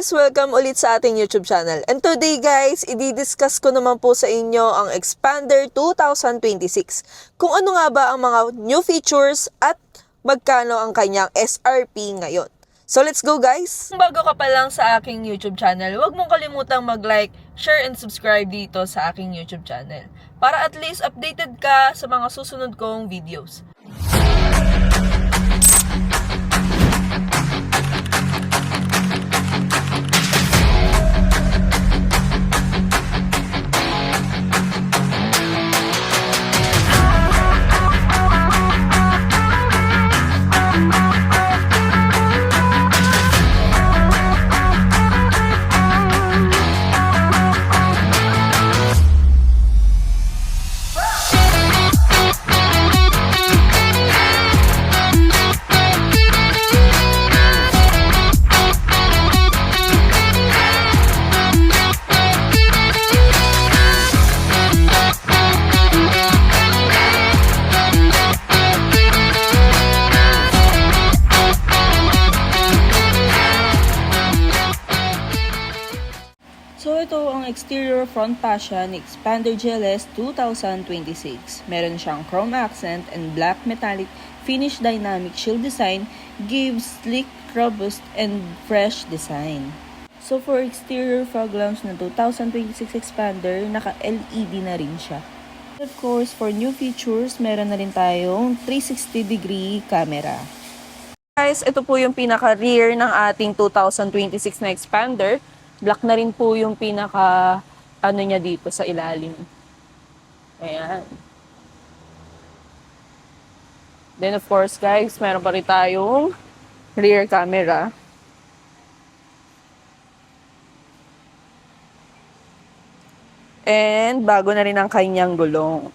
guys! Welcome ulit sa ating YouTube channel. And today guys, i-discuss ko naman po sa inyo ang Xpander 2026. Kung ano nga ba ang mga new features at magkano ang kanyang SRP ngayon. So let's go guys! Kung bago ka pa lang sa aking YouTube channel, huwag mong kalimutang mag-like, share, and subscribe dito sa aking YouTube channel. Para at least updated ka sa mga susunod kong videos. So ito ang exterior front fascia ni Xpander GLS 2026. Meron siyang chrome accent and black metallic finish dynamic shield design, gives sleek, robust, and fresh design. So for exterior fog lamps ng 2026 Xpander, naka-LED na rin siya. Of course, for new features, meron na rin tayong 360-degree camera. Guys, ito po yung pinaka-rear ng ating 2026 na Xpander. Black na rin po yung pinaka niya dito sa ilalim. Ayan. Then of course guys, meron pa rin tayong rear camera. And bago na rin ang kanyang gulong.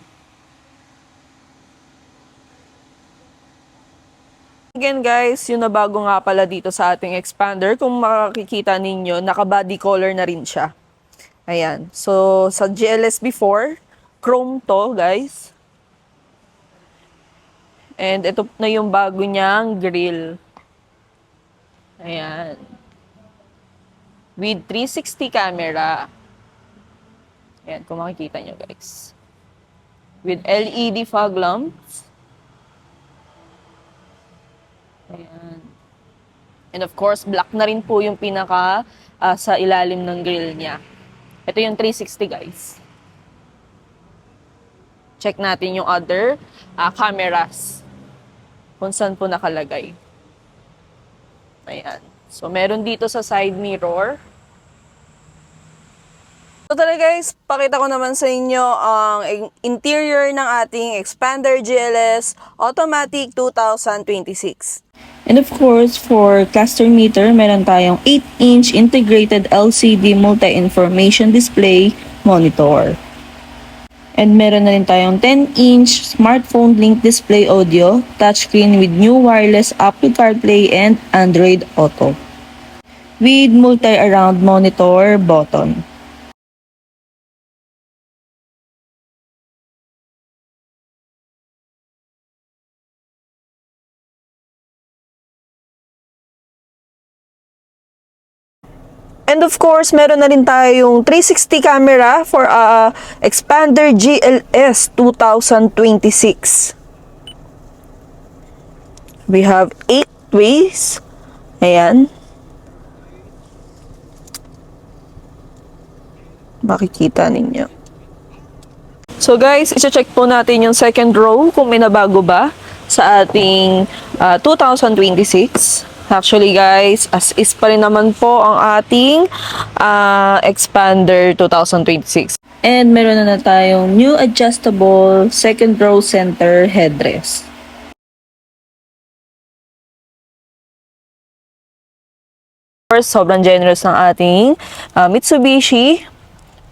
Again guys, yung nabago nga pala dito sa ating Xpander, kung makikita ninyo, naka-body color na rin siya. Ayan. So, sa GLS before, chrome to guys. And ito na yung bago niyang grille. Ayan. With 360 camera. Ayan, kung makikita nyo guys. With LED fog lamps. Ayan. And of course, black na rin po yung pinaka sa ilalim ng grill niya. Ito yung 360 guys. Check natin yung other cameras. Kung saan po nakalagay. Ayan. So, meron dito sa side mirror. So talaga guys, pakita ko naman sa inyo ang interior ng ating Xpander GLS Automatic 2026. And of course, for cluster meter, meron tayong 8-inch integrated LCD multi-information display monitor. And meron na rin tayong 10-inch smartphone link display audio, touchscreen with new wireless Apple CarPlay and Android Auto. With multi-around monitor button. And of course, meron na rin tayong 360 camera for Xpander GLS 2026. We have 8 ways. Ayan. Makikita ninyo. So guys, i-check po natin yung second row kung may nabago ba sa ating 2026. Actually guys, as is pa rin naman po ang ating Xpander 2026. And meron na tayong new adjustable second row center headrest. First, sobrang generous ng ating Mitsubishi.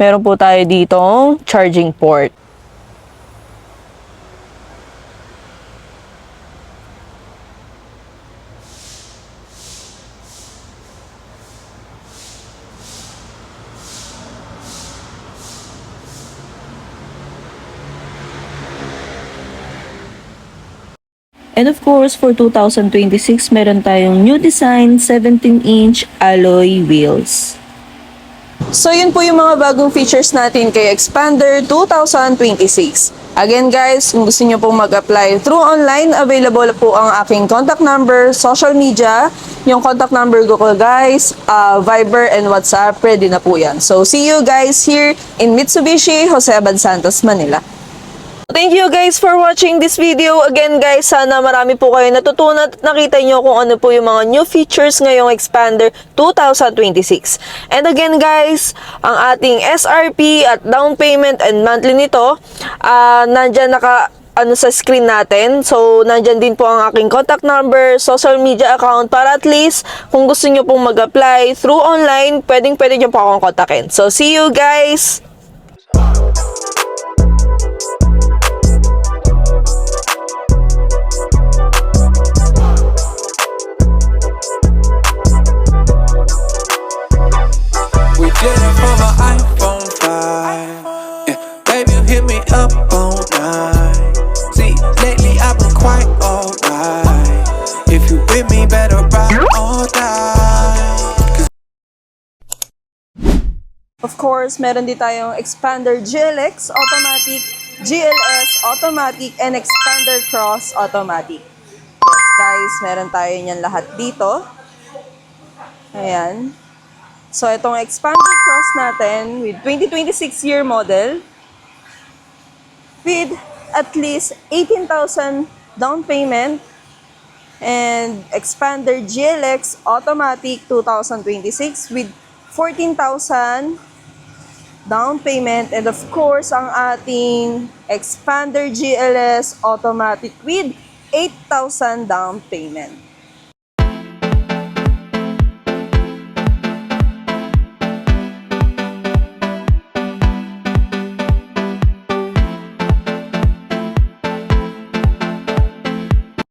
Meron po tayo ditong charging port. And of course, for 2026, meron tayong new design 17-inch alloy wheels. So yun po yung mga bagong features natin kay Xpander 2026. Again guys, kung gusto nyo pong mag-apply through online, available po ang aking contact number, social media, yung contact number ko guys, Viber and WhatsApp, ready na po yan. So see you guys here in Mitsubishi, Jose Abad Santos, Manila. Thank you guys for watching this video. Again guys, sana marami po kayo natutunan at nakita nyo kung ano po yung mga new features ngayong Xpander 2026. And again guys, ang ating SRP at down payment and monthly nito, nandyan sa screen natin. So, nandyan din po ang aking contact number, social media account, para at least kung gusto nyo pong mag-apply through online, pwede nyo po akong kontakin. So, see you guys! We did it for my iPhone 5. Yeah, baby, you hit me up all night. See, lately I've been quite alright. If you with me, better ride or die. Of course, meron din tayong Xpander GLX Automatic, GLS Automatic, and Xpander Cross Automatic. Yes guys, meron tayo niyan lahat dito. Ayan. So, itong Xpander Cross natin with 2026 year model with at least 18,000 down payment, and Xpander GLX Automatic 2026 with 14,000 down payment, and of course, ang ating Xpander GLS Automatic with 8,000 down payment.